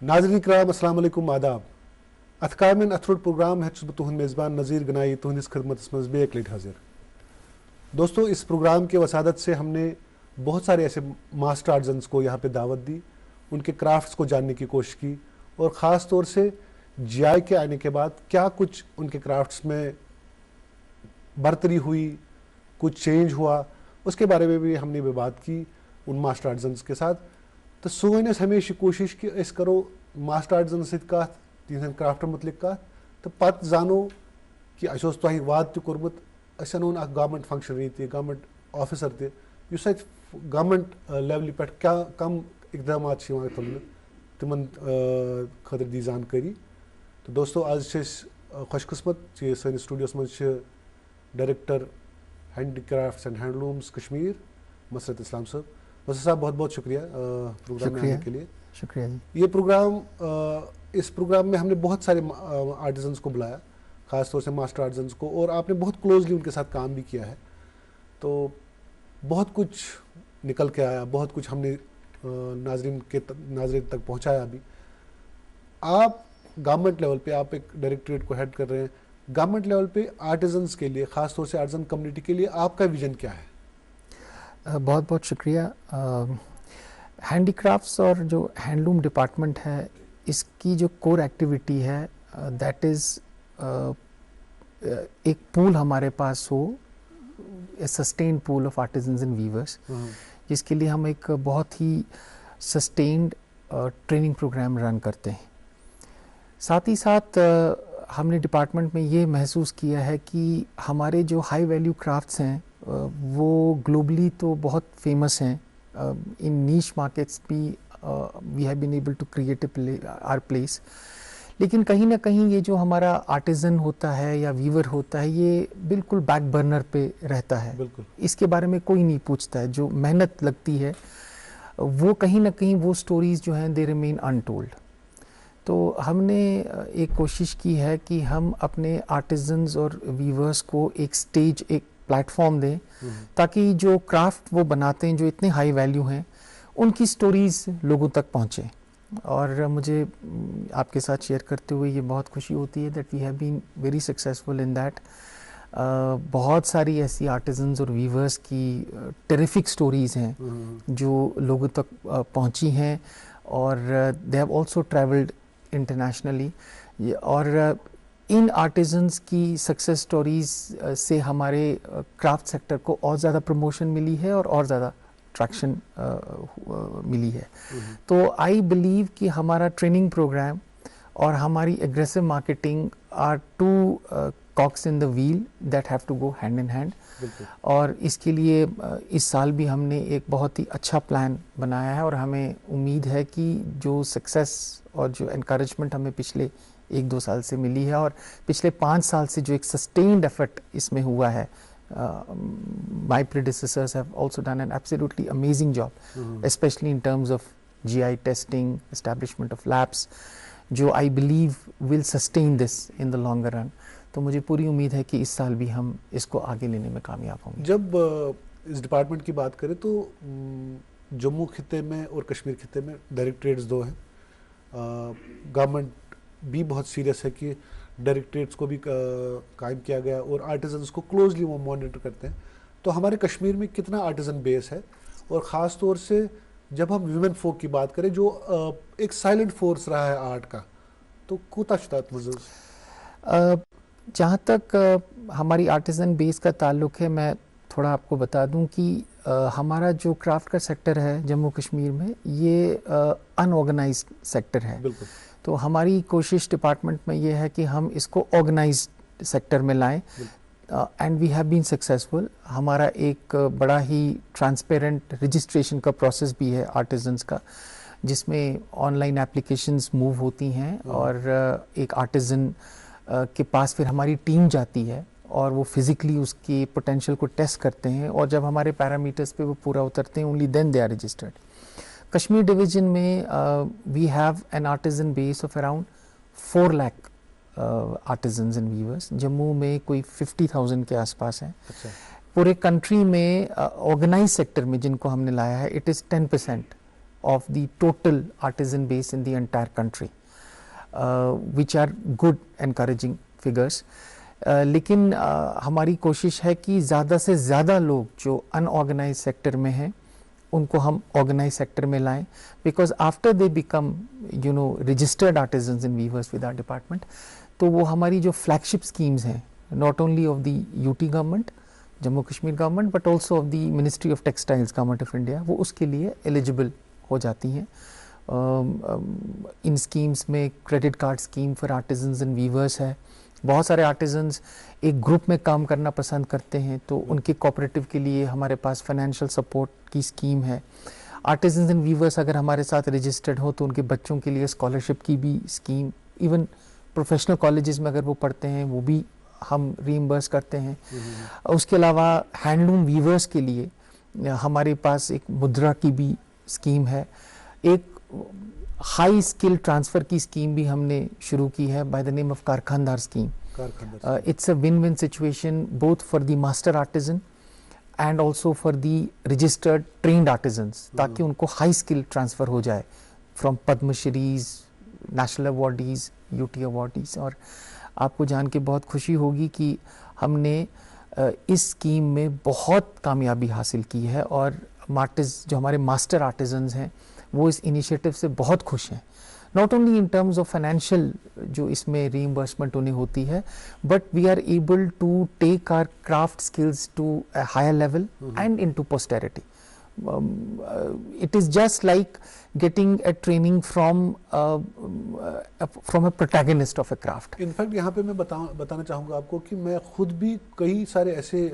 नाज़रीन किराम अस्सलाम वालेकुम आदाब। अथकामिन अथरुड प्रोग्राम है तुहन मेज़बान नज़ीर गनाई तुहनिस खिदमत में बेक लट हाजिर। दोस्तों, इस प्रोग्राम के वसादत से हमने बहुत सारे ऐसे मास्टर आर्टिजन्स को यहाँ पे दावत दी, उनके क्राफ्ट्स को जानने की कोशिश की और ख़ास तौर से जीआई के आने के बाद क्या कुछ उनके क्राफ्ट्स में बरतरी हुई, कुछ चेंज हुआ, उसके बारे में भी हमने भी बात की उन मास्टर आर्टिजन्स के साथ। तो सोन हमेशा कोशिश कि अस करो मास्टर आर्टिजन सत कत तिहन क्राफ्ट मुतलिक कत तो पत जानो कि अस तुह वाद त कोर्मुत अस अनोन गवर्नमेंट फंक्शनरी त गवर्नमेंट ऑफिसर त युस गवर्नमेंट लेवल पे क्या कम इकदाम तुलने तिमन खतर दी जानकारी। तो दोस्तों, आज खुशकिस्मत कि सैनिस स्टूडियोस मज director handicrafts and handlooms Kashmir Masrat Islam साहब। मसरत साहब, बहुत बहुत शुक्रिया प्रोग्राम में आने के लिए। शुक्रिया जी। ये प्रोग्राम इस प्रोग्राम में हमने बहुत सारे आर्टिजन्स को बुलाया, ख़ास तौर से मास्टर आर्टिजन्स को, और आपने बहुत क्लोजली उनके साथ काम भी किया है। तो बहुत कुछ निकल के आया, बहुत कुछ हमने नाज़रीन तक पहुंचाया। अभी आप गवर्नमेंट लेवल पे आप एक डायरेक्टरेट को हेड कर रहे हैं, गवर्नमेंट लेवल पे आर्टिजन्स के लिए, ख़ास तौर से आर्टिजन कम्युनिटी के लिए आपका विजन क्या है? बहुत बहुत शुक्रिया। हैंडीक्राफ्ट्स और जो हैंडलूम डिपार्टमेंट है, इसकी जो कोर एक्टिविटी है दैट इज़ एक पूल हमारे पास हो, a sustained pool of artisans and weavers, जिसके लिए हम एक बहुत ही सस्टेन्ड ट्रेनिंग प्रोग्राम रन करते हैं। साथ ही साथ हमने डिपार्टमेंट में ये महसूस किया है कि हमारे जो हाई वैल्यू क्राफ्ट्स हैं वो ग्लोबली तो बहुत फेमस हैं। इन नीश मार्केट्स भी we have been able to create our place, लेकिन कहीं ना कहीं ये जो हमारा आर्टिजन होता है या वीवर होता है, ये बिल्कुल बैक बर्नर पे रहता है। बिल्कुल इसके बारे में कोई नहीं पूछता है। जो मेहनत लगती है वो कहीं ना कहीं वो स्टोरीज जो हैं दे रिमेन अनटोल्ड। तो हमने एक कोशिश की है कि हम अपने आर्टिजन्स और वीवर्स को एक स्टेज, एक प्लेटफॉर्म दें, ताकि जो क्राफ्ट वो बनाते हैं जो इतने हाई वैल्यू हैं, उनकी स्टोरीज लोगों तक पहुँचे। और मुझे आपके साथ शेयर करते हुए ये बहुत खुशी होती है that we have been very successful in that. बहुत सारी ऐसी आर्टिजन्स और वीवर्स की टेरिफिक स्टोरीज हैं जो लोगों तक पहुँची हैं, और they have also travelled internationally. और इन आर्टिजन्स की सक्सेस स्टोरीज से हमारे क्राफ्ट सेक्टर को और ज़्यादा प्रमोशन मिली है और ज़्यादा ट्रैक्शन मिली है। तो आई बिलीव कि हमारा ट्रेनिंग प्रोग्राम और हमारी aggressive marketing are two cogs in the wheel that have to go hand in hand. और इसके लिए इस साल भी हमने एक बहुत ही अच्छा प्लान बनाया है, और हमें उम्मीद है कि जो सक्सेस और जो एनकरेजमेंट हमें पिछले 1-2 साल से मिली है, और पिछले 5 साल से जो एक सस्टेन्ड एफर्ट इसमें हुआ है, my predecessors have also done an absolutely amazing job, especially in terms of GI testing, establishment of labs, जो I believe will sustain this in the longer run. तो मुझे पूरी उम्मीद है कि इस साल भी हम इसको आगे लेने में कामयाब होंगे। जब इस डिपार्टमेंट की बात करें तो जम्मू खिते में और कश्मीर खिते में डायरेक्टरेट्स 2 हैं। गवर्नमेंट भी बहुत सीरियस है कि डायरेक्टरेट्स को भी कायम किया गया और आर्टिजन्स को क्लोजली वो मॉनिटर करते हैं। तो हमारे कश्मीर में कितना आर्टिजन बेस है, और ख़ास तौर से जब हम वीमेन फोक की बात करें जो एक साइलेंट फोर्स रहा है आर्ट का, तो कोता शुतात जहाँ तक हमारी आर्टिजन बेस का ताल्लुक है, मैं थोड़ा आपको बता दूं कि हमारा जो क्राफ्ट का सेक्टर है जम्मू कश्मीर में, ये अनऑर्गेनाइज्ड सेक्टर है। बिल्कुल। तो हमारी कोशिश डिपार्टमेंट में ये है कि हम इसको ऑर्गेनाइज्ड सेक्टर में लाएं, and we have been successful. हमारा एक बड़ा ही ट्रांसपेरेंट रजिस्ट्रेशन का प्रोसेस भी है आर्टिजन्स का, जिसमें ऑनलाइन एप्लीकेशंस मूव होती हैं, और एक आर्टिजन के पास फिर हमारी टीम जाती है और वो फिजिकली उसकी पोटेंशियल को टेस्ट करते हैं, और जब हमारे पैरामीटर्स पे वो पूरा उतरते हैं, only then they are registered. Kashmir division में we have an artisan base of around 4 lakh artisans and weavers. Jammu में कोई 50,000 के आसपास हैं। अच्छा। पूरे कंट्री में ऑर्गेनाइज सेक्टर में जिनको हमने लाया है, it is 10% of the total artisan base in the entire country, which are good encouraging figures. लेकिन हमारी कोशिश है कि ज़्यादा से ज़्यादा लोग जो अनऑर्गेनाइज सेक्टर में हैं उनको हम ऑर्गेनाइज सेक्टर में लाएं, because after they become registered artisans in weavers with our department, तो वो हमारी जो फ्लैगशिप स्कीम्स हैं not only of the UT government, Jammu Kashmir government, but also of the ministry of textiles government of India, वो उसके लिए एलिजिबल हो जाती हैं. इन स्कीम्स में credit card scheme for artisans and weavers है. बहुत सारे आर्टिजन्स एक ग्रुप में काम करना पसंद करते हैं, तो उनके कोऑपरेटिव के लिए हमारे पास फाइनेंशियल सपोर्ट की स्कीम है. आर्टिजन्स एंड वीवर्स अगर हमारे साथ रजिस्टर्ड हो तो उनके बच्चों के लिए स्कॉलरशिप की भी स्कीम, इवन प्रोफेशनल कॉलेजेस में अगर वो पढ़ते हैं वो भी हम रीइंबर्स करते हैं. उसके अलावा हैंडलूम वीवर्स के लिए हमारे पास एक मुद्रा की भी स्कीम है. एक हाई स्किल ट्रांसफ़र की स्कीम भी हमने शुरू की है by the name of Karkhandar scheme. It's a win win situation both for the master artisan and also for the registered trained artisans, ताकि उनको हाई स्किल ट्रांसफ़र हो जाए from Padmashris, national awardees, UT awardees. और आपको जान के बहुत खुशी होगी कि हमने इस स्कीम में बहुत कामयाबी हासिल की है और जो हमारे मास्टर आर्टिजन्स हैं वो इस इनिशिएटिव से बहुत खुश हैं. Not only in terms of financial जो इसमें रीइंबर्समेंट उन्हें होती है, but we are able to take our craft skills to a higher level and into posterity. It is just like getting a training from a protagonist of a craft. In fact यहाँ पे मैं बताना चाहूँगा आपको कि मैं खुद भी कई सारे ऐसे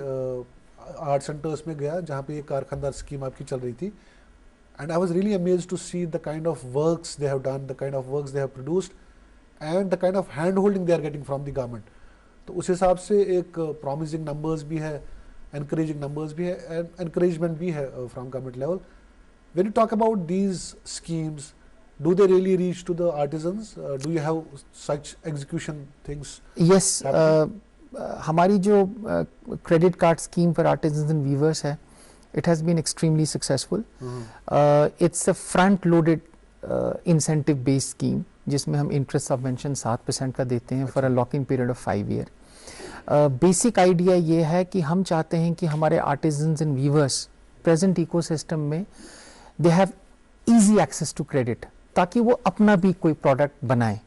आर्ट सेंटर्स में गया जहाँ पे ये कारखानदार स्कीम आपकी चल रही थी, and I was really amazed to see the kind of works they have done, the kind of works they have produced, and the kind of hand holding they are getting from the government. तो उस हिसाब से एक promising numbers भी है, encouraging numbers भी है, and encouragement भी है from government level. When you talk about these schemes, do they really reach to the artisans? Do you have such execution things? Yes, हमारी जो credit card scheme for artisans and weavers है, it has been extremely successful. It's a front-loaded incentive-based scheme जिसमें हम interest subvention 7% का देते हैं for a locking period of 5 years. Basic idea ये है कि हम चाहते हैं कि हमारे artisans and weavers present ecosystem में they have easy access to credit, ताकि वो अपना भी कोई प्रोडक्ट बनाएं.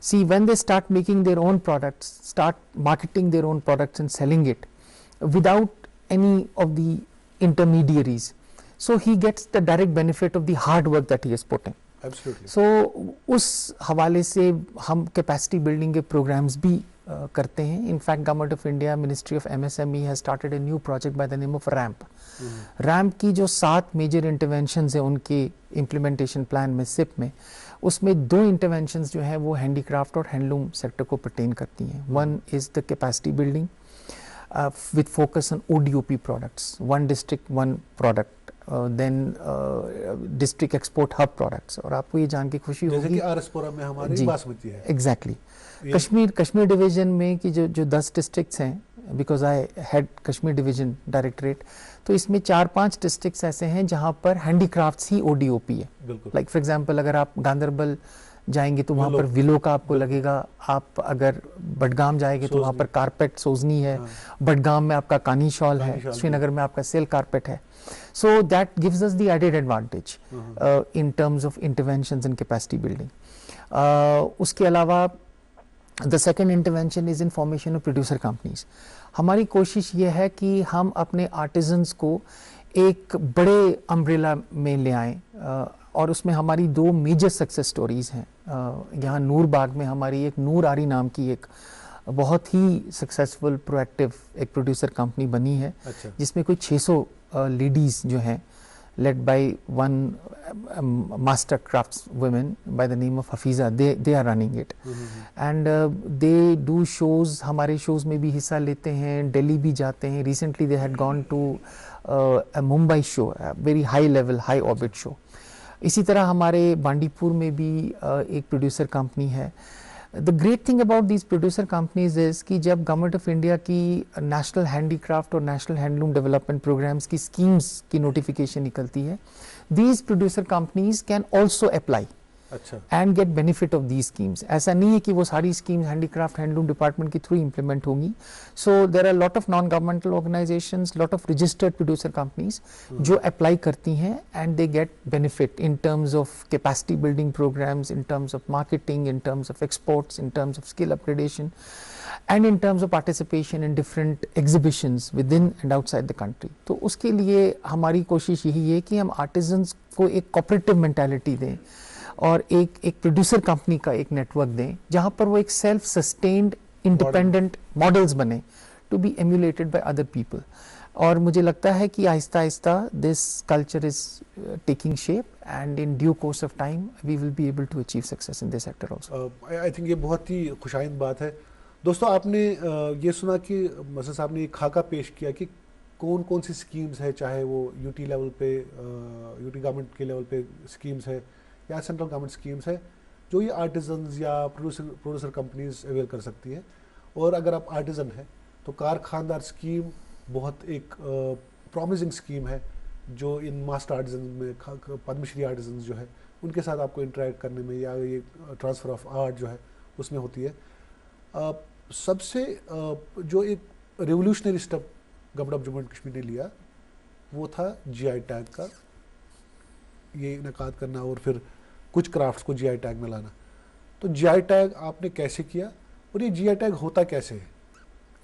See when they start making their own products, start marketing their own products and selling it without any of the intermediaries, so he gets the direct benefit of the hard work that he is putting. Absolutely. So उस हवाले से हम capacity building के programmes भी करते हैं. In fact, Government of India, Ministry of MSME has started a new project by the name of RAMP. RAMP की जो 7 मेजर इंटरवेंशंस हैं उनके इम्प्लीमेंटेशन प्लान में, सिप में, उसमें 2 इंटरवेंशंस जो हैं वो हैंडीक्राफ्ट और हैंडलूम सेक्टर को पर्टेन करती हैं. One is the capacity building with focus on ODOP products, one district one product, then district export hub products. और आपको ये जान के खुशी होगी जैसे कि आरएसपुरा में हमारी बासमती है. Exactly. कश्मीर डिवीजन में कि जो 10 डिस्ट्रिक्ट्स हैं, because I head Kashmir division directorate, तो इसमें 4-5 डिस्ट्रिक्ट्स ऐसे हैं जहाँ पर हैंडीक्राफ्ट्स ही ODOP है. लाइक फॉर एग्जांपल अगर आप गांधरबल जाएंगे तो वहाँ पर विलो का आपको लगेगा, आप अगर बडगाम जाएंगे तो वहाँ पर कारपेट सोजनी है, बडगाम में आपका कानी शॉल है, श्रीनगर में आपका सिल्क कारपेट है. So that gives us the added advantage in terms of interventions in capacity building. उसके अलावा the second intervention is in formation of producer companies. हमारी कोशिश ये है कि हम अपने आर्टिजन्स को एक बड़े अम्ब्रेला में ले आएँ, और उसमें हमारी 2 मेजर सक्सेस स्टोरीज हैं. यहाँ नूरबाग में हमारी एक नूर आरी नाम की एक बहुत ही सक्सेसफुल प्रोएक्टिव एक प्रोड्यूसर कंपनी बनी है. अच्छा. जिसमें कोई 600 लेडीज जो हैं, led by one master crafts women by the name of Hafiza, they are running it. And they do shows, हमारे shows में भी हिस्सा लेते हैं, दिल्ली भी जाते हैं. Recently they had gone to a Mumbai show, a very high level, high orbit show. इसी तरह हमारे बांडीपुर में भी एक प्रोड्यूसर कंपनी है. The great thing about these producer companies is कि जब गवर्नमेंट ऑफ इंडिया की नेशनल हैंडीक्राफ्ट और नेशनल हैंडलूम डेवलपमेंट प्रोग्राम्स की स्कीम्स की नोटिफिकेशन निकलती है, these producer companies can also apply and get benefit of these schemes. ऐसा नहीं है कि वो सारी स्कीम्स हैंडीक्राफ्ट हैंडलूम डिपार्टमेंट के थ्रू इंप्लीमेंट होंगी. So there are lot of non governmental organisations, lot of registered producer companies जो apply करती हैं and they get benefit in terms of capacity building programmes, in terms of marketing, in terms of exports, in terms of skill upgradation and in terms of participation in different exhibitions within and outside the country. तो उसके लिए हमारी कोशिश यही है कि हम artisans को एक कोऑपरेटिव मेंटालिटी दें और एक प्रोड्यूसर कंपनी का एक नेटवर्क दें जहाँ पर वो एक सेल्फ सस्टेन्ड इंडिपेंडेंट मॉडल्स बने to be emulated by other people. और मुझे लगता है कि आहिस्ता आहिस्ता this culture is taking shape and in due course of time we will be able to achieve success in this sector also. I think ये बहुत ही खुशाइंद बात है. दोस्तों, आपने ये सुना कि मसद साहब ने एक खाका पेश किया कि कौन कौन सी स्कीम्स है, चाहे वो यूटी लेवल पे, यूटी गवर्नमेंट के लेवल पे स्कीम्स है या सेंट्रल गवर्नमेंट स्कीम्स है, जो ये आर्टिजन्स या प्रोड्यूसर कंपनीज अवेल कर सकती है. और अगर आप आर्टिजन हैं तो कारखानदार स्कीम बहुत एक प्रॉमिसिंग स्कीम है जो इन मास्टर आर्टिजन में, पद्मश्री आर्टिजन जो है उनके साथ आपको इंटरेक्ट करने में या ये ट्रांसफ़र ऑफ आर्ट जो है उसमें होती है. सबसे जो एक revolutionary step government of Jammu and Kashmir ने लिया वो था जीआई टैग का ये इनकाद करना और फिर कुछ क्राफ्ट्स को जीआई टैग में लाना. तो जीआई टैग आपने कैसे किया और ये जीआई टैग होता कैसे है,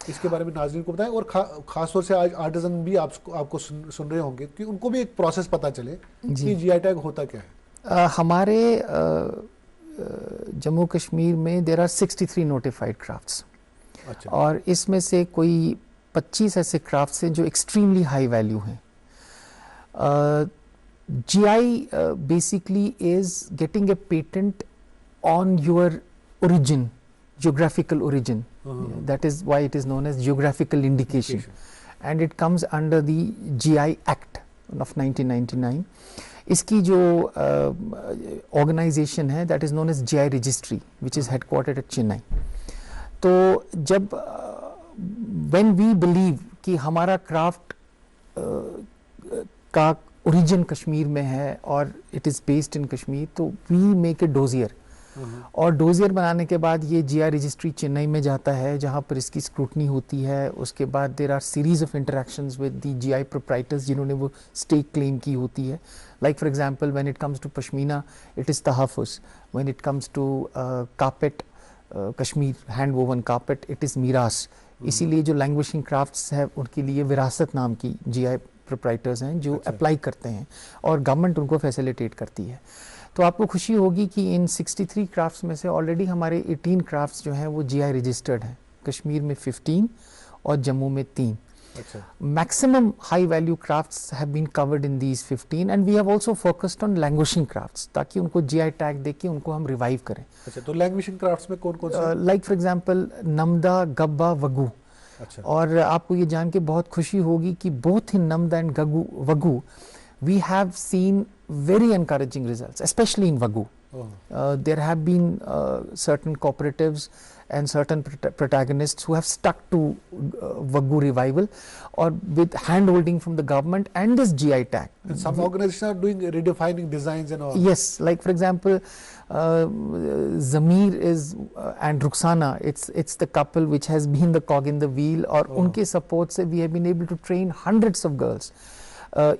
इसके बारे में नाज़रीन को बताएं. और खास तौर से आज आर्टिजन भी आपको सुन रहे होंगे कि उनको भी एक प्रोसेस पता चले कि जीआई टैग होता क्या है. हमारे जम्मू कश्मीर में देर आर 63 नोटिफाइड क्राफ्ट्स. अच्छा. और इसमें से कोई 25 ऐसे क्राफ्ट्स हैं जो एक्सट्रीमली हाई वैल्यू हैं. GI basically is getting a patent on your origin, geographical origin. That is why it is known as geographical indication. And it comes under the GI Act of 1999. इसकी जो organization है that is known as GI Registry, which is headquartered at Chennai. तो जब when we believe कि हमारा craft का origin Kashmir में है और it is based in Kashmir, तो वी मेक ए डोजियर. और डोजियर बनाने के बाद ये जीआई रजिस्ट्री चेन्नई में जाता है जहाँ पर इसकी स्क्रूटनी होती है. उसके बाद there are series of interactions with the GI proprietors जिन्होंने वो स्टेक क्लेम की होती है. Like for example when it comes to pashmina it is Tahaffuz, when it comes to carpet, Kashmir hand woven carpet, it is Miraas. इसीलिए जो लैंग्वेजिंग क्राफ्ट्स है उनके लिए विरासत नाम की जीआई प्रोप्राइटर्स हैं जो अप्लाई करते हैं और गवर्नमेंट उनको फैसिलिटेट करती है. तो आपको खुशी होगी कि इन 63 क्राफ्ट्स में से ऑलरेडी हमारे 18 क्राफ्ट्स जो हैं वो जीआई रजिस्टर्ड हैं. कश्मीर में 15 और जम्मू में 3. Maximum high value crafts have been covered in these 15 and we have also focused on languishing crafts ताकि उनको जीआई टैग देके उनको हम रिवाइव करें. अच्छा, तो लैंग्वेजिंग क्राफ्ट्स में कौन कौन से? Like for example namda, gabba, wagoo. अच्छा. और आपको ये जान के बहुत खुशी होगी कि both in namda and wagoo we have seen very encouraging results, especially in Wagyu. There have been certain cooperatives and certain protagonists who have stuck to Wagyu revival or with hand-holding from the government and this GI tag. And some organizations are doing redefining designs and all. Yes, like for example, Zamir is and Ruxana, it's the couple which has been the cog in the wheel. और उनके support से we have been able to train hundreds of girls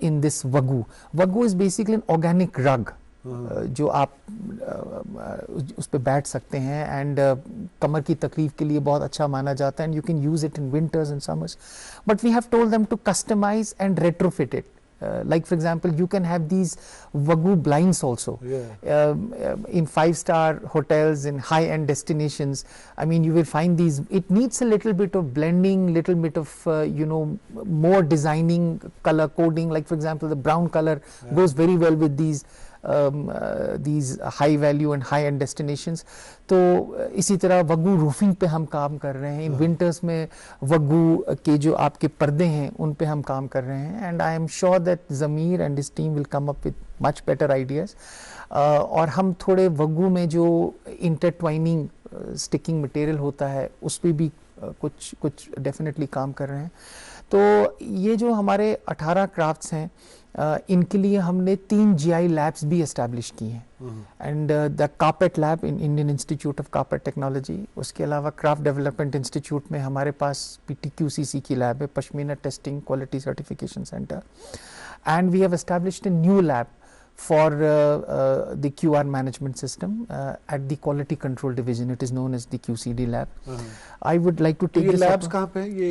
in this Wagyu. Wagyu is basically an organic rug. जो आप उस पे बैठ सकते हैं एंड कमर की तकलीफ के लिए बहुत अच्छा माना जाता है and you can use it in winters and summers. But we have told them to customise and retrofit it. Like for example, you can have these Wagyu blinds also in 5-star hotels in high-end destinations. I mean, you will find these. It needs a little bit of blending, little bit of more designing, color coding. Like for example, the brown color goes very well with these high value and high end destinations. तो इसी तरह Wagyu roofing पे हम काम कर रहे हैं. In winters में Wagyu के जो आपके पर्दे हैं उन पे हम काम कर रहे हैं and I am sure that Zamir and his team will come up with much better ideas. और हम थोड़े Wagyu में जो इंटरट्वाइनिंग स्टिकिंग मटेरियल होता है उस पर भी कुछ डेफिनेटली काम कर रहे हैं। तो ये जो हमारे 18 क्राफ्ट्स हैं इनके लिए हमने 3 GI लैब्स भी एस्टैब्लिश की हैं, and the carpet lab in Indian institute of carpet technology, उसके अलावा क्राफ्ट डेवलपमेंट इंस्टीट्यूट में हमारे पास PTQCC की लैब है, pashmina testing quality certification centre, and we have established a new lab for the QR management system at the quality control division. It is known as the QCD lab. I would like to take ये this labs कहाँ पे हैं ये?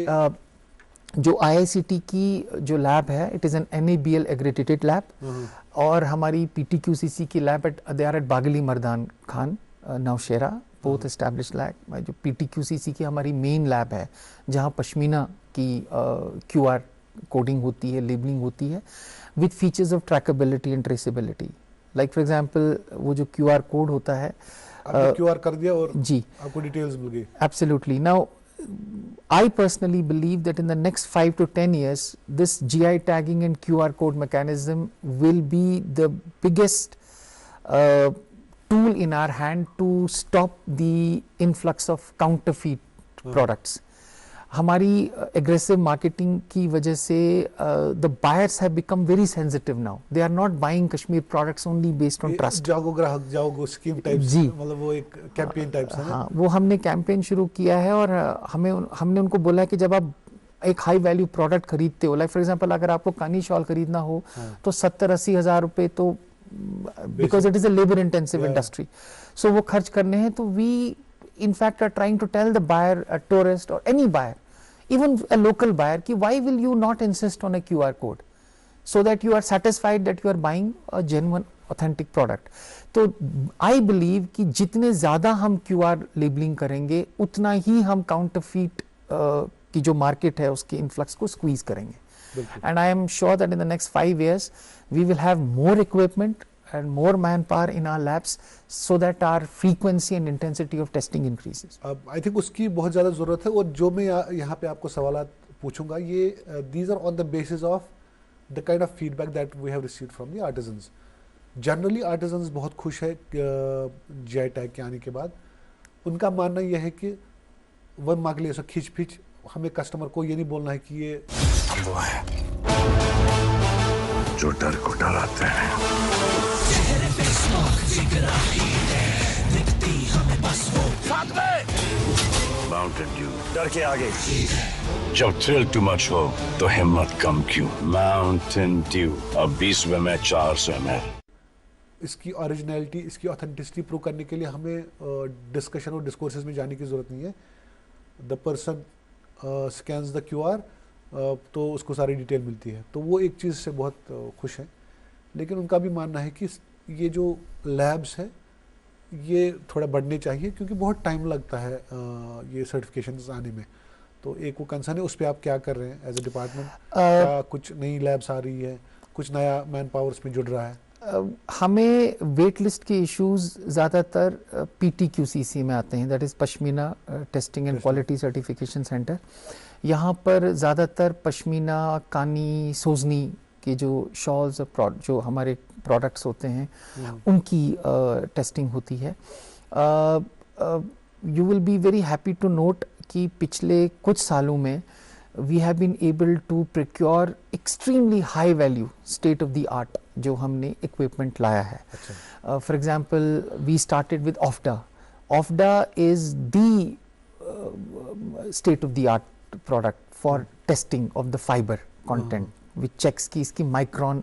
जो IICT की जो lab है, it is an NABL accredited lab, और हमारी PTQCC की lab they are at Bagli Mardan Khan Naushera, both established lab. जो PTQCC की हमारी मेन लैब है जहाँ पश्मीना की QR कोडिंग होती है, लेबलिंग होती है with features of trackability and traceability. Like for example, वो जो QR कोड होता है, आपने QR कर दिया और जी आपको डिटेल्स मिल गई. Absolutely. Now, I personally believe that in the next 5 to 10 years, this GI tagging and QR code mechanism will be the biggest tool in our hand to stop the influx of counterfeit products. हमारी aggressive marketing की वजह से the buyers have become very sensitive now. They are not buying Kashmir products only based on trust. जागो ग्राहक जाओ scheme type, मतलब वो एक कैंपेन टाइप से. हाँ, वो हमने कैंपेन शुरू किया है और हमने उनको बोला है कि जब आप एक हाई वैल्यू प्रोडक्ट खरीदते हो, लाइक फॉर एग्जांपल अगर आपको कानी शॉल खरीदना हो तो 70-80 हज़ार रुपए तो, because it is a labour intensive industry, so वो खर्च करने हैं. तो we in fact are trying to tell the buyer, a tourist or any buyer, even a local buyer, ki why will you not insist on a QR code so that you are satisfied that you are buying a genuine authentic product. तो I believe कि जितने ज़्यादा हम QR labeling करेंगे उतना ही हम counterfeit की जो market है उसके influx को squeeze करेंगे. And I am sure that in the next 5 years we will have more equipment and more manpower in our labs so that our frequency and intensity of testing increases. I think उसकी बहुत ज़्यादा ज़रूरत है. और जो मैं यहाँ पे आपको सवालात पूछूंगा ये these are on the basis of the kind of feedback that we have received from the artisans. Generally artisans बहुत खुश है GI tag के आने के बाद. उनका मानना यह है कि वह मांग ले खींच पीछ, हमें कस्टमर को ये नहीं बोलना है कि ये वो है जो डर को डराते हैं. माउंटेन ड्यू डर के आगे. जब थ्रिल टू मच हो तो हिम्मत कम क्यों. माउंटेन ड्यू अब 20 में 400 ml. इसकी ओरिजिनलिटी, इसकी ऑथेंटिसिटी प्रूव करने के लिए हमें डिस्कशन और डिस्कोर्सेज में जाने की ज़रूरत नहीं है. The person scans the QR तो उसको सारी डिटेल मिलती है, तो वो एक चीज़ से बहुत खुश हैं. लेकिन उनका भी मानना है कि ये जो लैब्स है ये थोड़ा बढ़ने चाहिए क्योंकि बहुत टाइम लगता है ये सर्टिफिकेशंस आने में. तो एक वो कंसर्न है, उस पर आप क्या कर रहे हैं एज ए डिपार्टमेंट? कुछ नई लैब्स आ रही है, कुछ नया मैन पावर उसमें जुड़ रहा है? हमें वेट लिस्ट के इश्यूज ज़्यादातर PTQCC में आते हैं, that is pashmina testing and quality certification centre. यहाँ पर ज़्यादातर पश्मीना, कानी, सोजनी के जो शॉल्स जो हमारे प्रोडक्ट्स होते हैं उनकी टेस्टिंग होती है. You will be very happy to note कि पिछले कुछ सालों में we have been able to procure extremely high value state of the art जो हमने equipment लाया है. For example, we started with OFDA. OFDA is the state of the art product for testing of the fiber content, which checks कि इसकी micron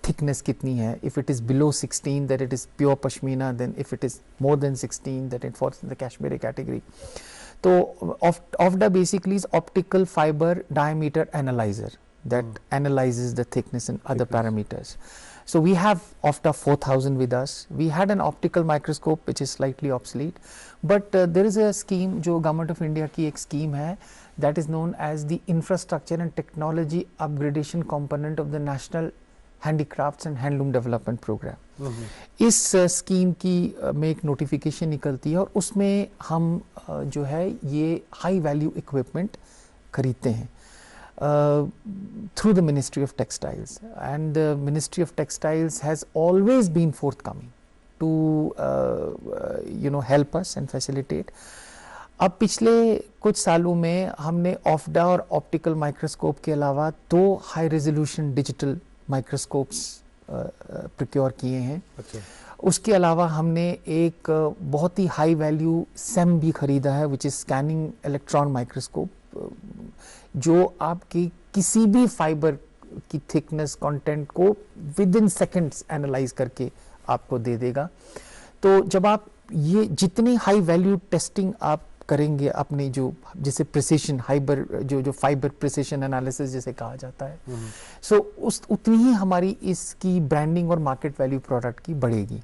thickness कितनी है. If it is below 16 then it is pure pashmina, then if it is more than 16 then it falls in the Kashmiri category. So OFDA basically is optical fiber diameter analyzer that analyzes the thickness and other parameters. So we have OFDA 4000 with us. We had an optical microscope which is slightly obsolete, but there is a scheme जो Government of India की एक scheme है that is known as the infrastructure and technology upgradation component of the National Handicrafts and Handloom Development Program. इस scheme की में एक notification निकलती है और उसमें हम जो है ये हाई वैल्यू इक्विपमेंट खरीदते हैं through the ministry of textiles, and the ministry of textiles has always been forthcoming to help us and facilitate. अब पिछले कुछ सालों में हमने ऑफ्डा और ऑप्टिकल माइक्रोस्कोप के अलावा 2 high resolution digital microscopes procure किए हैं. अच्छा. उसके अलावा हमने एक बहुत ही हाई वैल्यू सेम भी खरीदा है, which is scanning electron microscope, जो आपकी किसी भी फाइबर की थिकनेस कंटेंट को विद इन सेकेंड्स एनालाइज करके आपको दे देगा. तो जब आप ये जितनी हाई वैल्यू टेस्टिंग आप करेंगे अपने जो जिसे प्रिसिशन हाइबर जो फाइबर प्रिसिशन एनालिसिस जिसे कहा जाता है, सो उस उतनी ही हमारी इसकी ब्रांडिंग और मार्केट वैल्यू प्रोडक्ट की बढ़ेगी.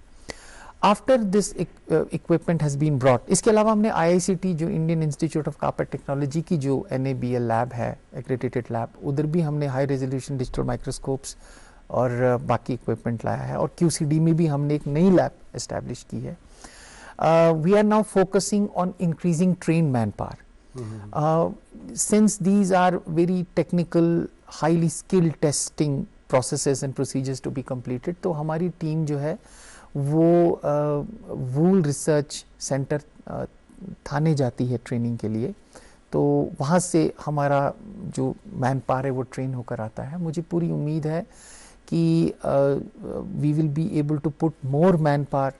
After this equipment has been brought, इसके अलावा हमने IICT जो Indian institute of copper technology की जो NABL लैब है, एक्रेडिटेड लैब, उधर भी हमने हाई रेजोल्यूशन डिजिटल माइक्रोस्कोप्स और बाकी इक्विपमेंट लाया है. और QCD में भी हमने एक नई लैब एस्टैब्लिश की है. We are now focusing on increasing trained manpower. Since these are very technical, highly skilled testing processes and procedures to be completed, तो हमारी टीम जो है वो वूल रिसर्च सेंटर थाने जाती है ट्रेनिंग के लिए. तो वहाँ से हमारा जो मैन पावर है वो ट्रेन होकर आता है. मुझे पूरी उम्मीद है कि we will be able to put more manpower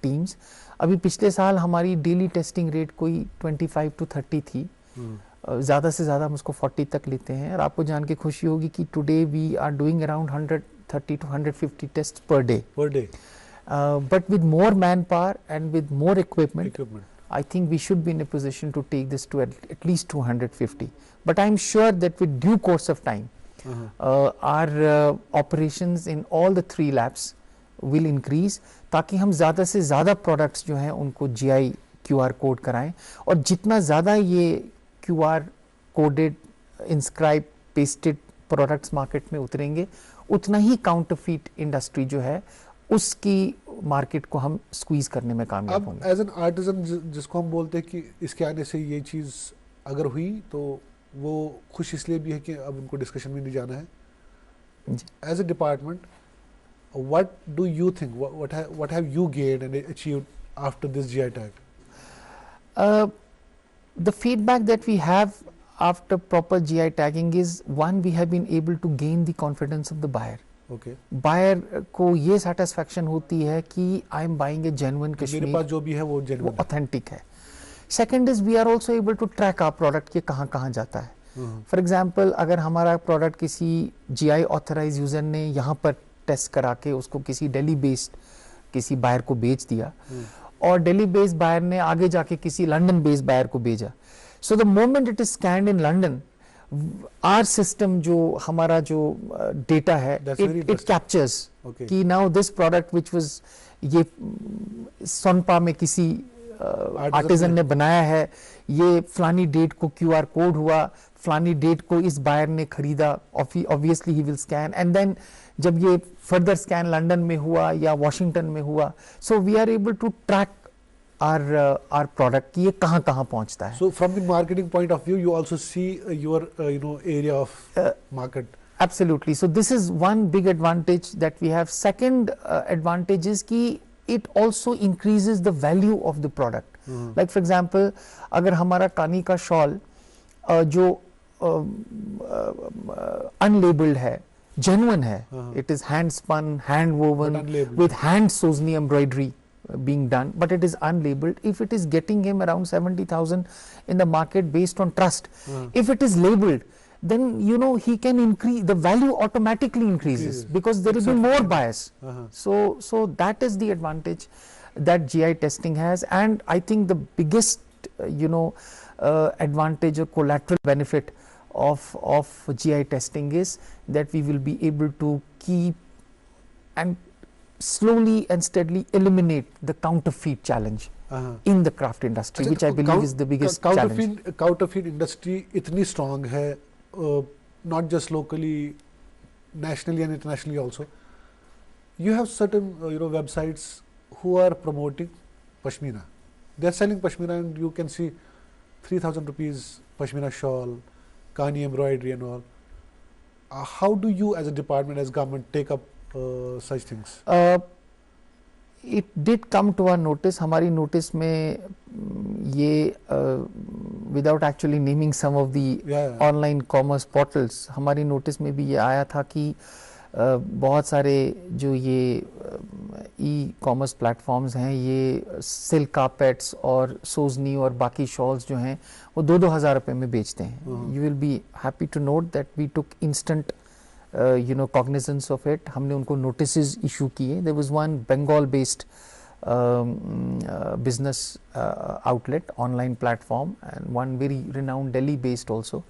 teams. अभी पिछले साल हमारी डेली टेस्टिंग रेट कोई 25 to 30 थी. ज़्यादा से ज़्यादा हम उसको 40 तक लेते हैं. और आपको जान के खुशी होगी कि today we are doing around 130 to 150 test per day. But with more manpower and with more equipment, I think we should be in a position to take this to at least 250. But I'm sure that with due course of time, our operations in all the 3 labs will increase, ताकि हम ज़्यादा से ज़्यादा products जो हैं उनको GI QR code कराएं. और जितना ज़्यादा ये QR coded inscribed pasted products market में उतरेंगे, उतना ही काउंटरफीट इंडस्ट्री जो है उसकी मार्केट को हम स्क्वीज करने में कामयाब होंगे. एज एन आर्टिजन जिसको हम बोलते हैं कि इसके आने से ये चीज़ अगर हुई तो वो खुश इसलिए भी है कि अब उनको डिस्कशन में नहीं जाना है. As a department, what do you think, what have you gained and achieved after this GI tag? The feedback that we have after proper GI tagging is, one, we have been able to gain the confidence of the buyer. Okay. Buyer को ये satisfaction होती है कि I am buying a genuine Kashmir, मेरे पास जो भी है वो genuine है. authentic है. Second is we are also able to track our product कि कहाँ कहाँ जाता है. For example, अगर हमारा product किसी GI authorized user ने यहाँ पर टेस्ट करा के उसको किसी दिल्ली बेस्ड किसी बायर को बेच दिया, और दिल्ली बेस्ड बायर ने आगे जाके किसी लंदन बेस्ड बायर को भेजा, so the moment it is scanned in London, our system जो हमारा जो डेटा है इट कैप्चर्स कि now this product which was ये सोनपा में किसी आर्टिजन ने बनाया है, ये फलानी डेट को QR कोड हुआ, फलानी डेट को इस बायर ने खरीदा, obviously he will scan, and then जब ये फर्दर स्कैन लंदन में हुआ या वॉशिंगटन में हुआ, so we are able to track our product कि ये कहाँ कहाँ पहुँचता है. So from the marketing point of view, you also see your area of market. Absolutely. So this is one big advantage that we have. Second advantage is कि it also increases the value of the product. Like for example, अगर हमारा कानी का shawl जो unlabeled है, genuine है, it is hand spun, hand woven with hand Sosni embroidery being done, but it is unlabeled. If it is getting him around 70,000 in the market based on trust, if it is labeled, then you know he can increase, the value automatically increases because there will be more buyers. So that is the advantage that GI testing has, and I think the biggest advantage or collateral benefit of GI testing is that we will be able to keep and slowly and steadily eliminate the counterfeit challenge in the craft industry, which I believe is the biggest challenge. Counterfeit industry इतनी strong है, not just locally, nationally and internationally also. You have certain websites who are promoting Pashmina. They are selling Pashmina, and you can see 3,000 rupees Pashmina shawl, Kani embroidery and all. How do you as a department, as government, take up such things? It did come to our notice, हमारी notice में ये without actually naming some of the online commerce portals, हमारी notice में भी ये आया था कि बहुत सारे जो ये ई कॉमर्स प्लेटफॉर्म्स हैं, ये सिल्क कारपेट्स और सोजनी और बाकी शॉल्स जो हैं वो 2-2 हज़ार रुपये में बेचते हैं. You will be happy to note that we took instant cognizance of it. हमने उनको notices issue किए. There was one Bengal based business outlet, online platform, and one very renowned Delhi based also,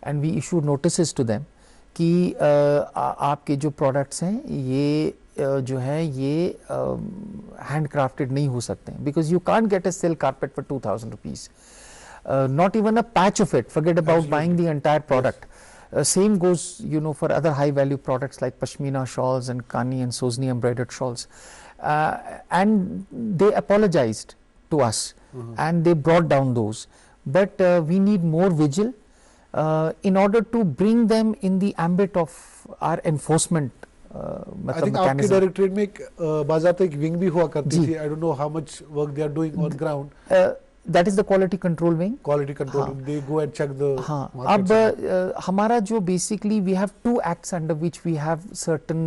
and we issued notices to them कि आपके जो products हैं ये जो है ये handcrafted नहीं हो सकते हैं, because you can't get a silk carpet for 2,000 rupees, not even a patch of it, forget about Absolutely. Buying the entire product. Yes. Same goes, for other high value products like pashmina shawls and kani and sozni embroidered shawls, and they apologized to us and they brought down those, but we need more vigil in order to bring them in the ambit of our enforcement. I think आपके directorate में एक बाज़ाब्ता एक wing भी हुआ करती थी. I don't know how much work they are doing on ground. That is the quality control wing. Quality control wing. They go and check the. अब हमारा जो basically we have 2 acts under which we have certain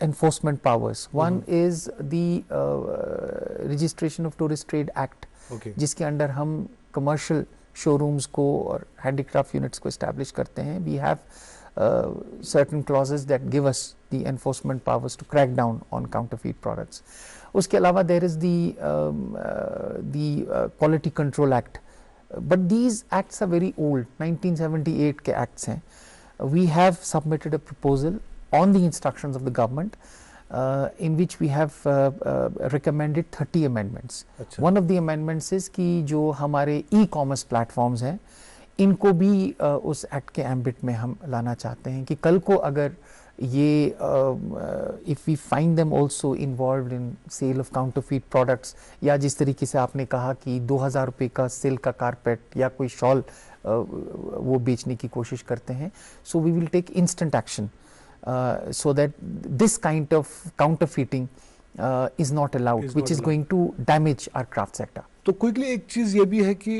enforcement powers. One is the Registration of Tourist Trade Act, जिसके अंदर हम commercial showrooms को और handicraft units को establish करते हैं. We have certain clauses that give us the enforcement powers to crack down on counterfeit products. उसके अलावा there is the Quality Control Act, but these acts are very old, 1978 के acts हैं. We have submitted a proposal on the instructions of the government in which we have recommended 30 amendments. One of the amendments is कि जो हमारे e-commerce platforms हैं इनको भी उस act के एम्बिट में हम लाना चाहते हैं कि कल को अगर ये if we find them also involved in sale of counterfeit products, या जिस तरीके से आपने कहा कि 2,000 रुपये का सिल्क का कारपेट या कोई शॉल वो बेचने की कोशिश करते हैं, so we will take instant action so that this kind of counterfeiting is not allowed, which is going to damage our craft sector. तो क्विकली एक चीज़ ये भी है कि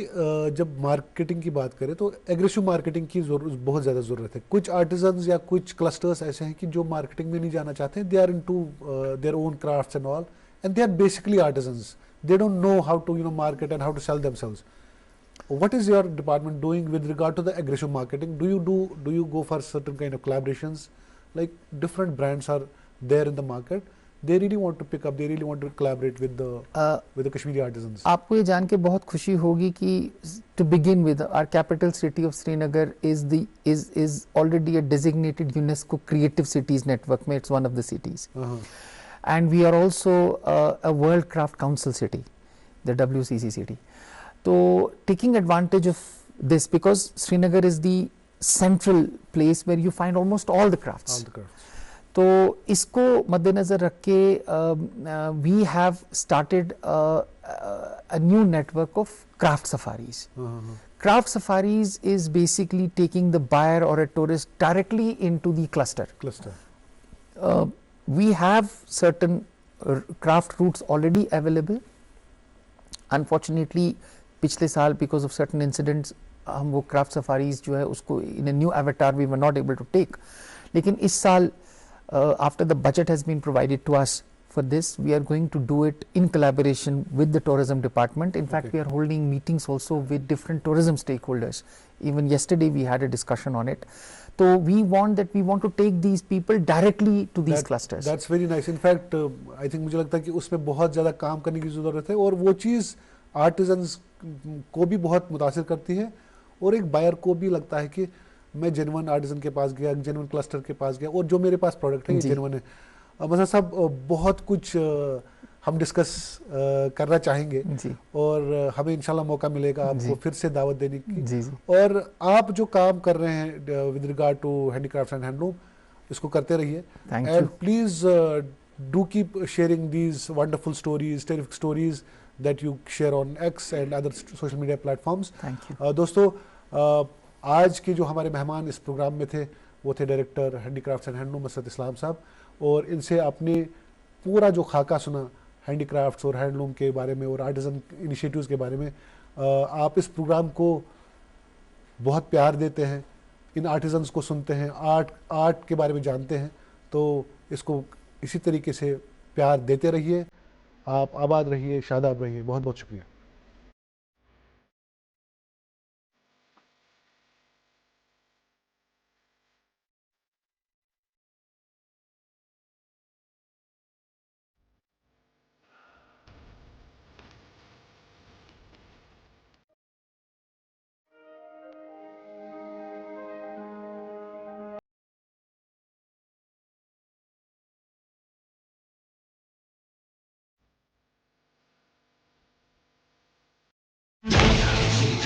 जब मार्केटिंग की बात करें तो एग्रेसिव मार्केटिंग की बहुत ज़्यादा ज़रूरत है. कुछ आर्टिजन्स या कुछ क्लस्टर्स ऐसे हैं कि जो मार्केटिंग में नहीं जाना चाहते हैं. They are into their own crafts and all, and they are basically artisans. They don't know how to market and how to sell themselves. What is your department doing with regard to the aggressive marketing? Do you go for certain kind of collaborations? Like different brands are there in the market, they really want to pick up, they really want to collaborate with the Kashmiri artisans. आपको ये जान के बहुत खुशी होगी कि to begin with, our capital city of Srinagar is already a designated UNESCO Creative Cities network में. It's one of the cities, and we are also a World Craft Council city, the WCC city. So taking advantage of this, because Srinagar is the central place where you find almost all the crafts. तो इसको मद्देनजर रख के we have started a new network of craft safaris. Craft safaris is basically taking the buyer or a tourist directly into the cluster. We have certain craft routes already available. Unfortunately, पिछले साल because of certain incidents हम वो craft safaris जो है उसको in a new avatar we were not able to take. लेकिन इस साल after the budget has been provided to us for this, we are going to do it in collaboration with the tourism department. In fact, we are holding meetings also with different tourism stakeholders. Even yesterday we had a discussion on it. So we want to take these people directly to these clusters. That's very nice. In fact, I think मुझे लगता है कि उसमें बहुत ज़्यादा काम करने की ज़रूरत है, और वो चीज़ आर्टिजन्स को भी बहुत मुतासिर करती है, और एक बायर को भी लगता है कि मैं जेन्युइन आर्टिजन के पास गया, जेन्युइन क्लस्टर के पास गया, और जो मेरे पास प्रोडक्ट है ये जेन्युइन है. मज़ा साहब, बहुत कुछ हम डिस्कस करना चाहेंगे, और हमें इंशाल्लाह मौका मिलेगा आपको फिर से दावत देने की. और आप जो काम कर रहे हैं with regard to handicraft and handloom, इसको करते रहिए, and please do keep sharing these wonderful stories, terrific stories that you share on X and other social media platforms. Thank you. दोस्तों, आज के जो हमारे मेहमान इस प्रोग्राम में थे वो थे डायरेक्टर हैंडीक्राफ्ट्स एंड हैंडलूम मसरत इस्लाम साहब, और इनसे आपने पूरा जो खाका सुना हैंडीक्राफ्ट्स और हैंडलूम के बारे में और आर्टिजन इनिशिएटिव्स के बारे में, आप इस प्रोग्राम को बहुत प्यार देते हैं, इन आर्टिजन्स को सुनते हैं, आर्ट के बारे में जानते हैं, तो इसको इसी तरीके से प्यार देते रहिए। आप आबाद रहिए, शादाब रहिए। बहुत बहुत शुक्रिया।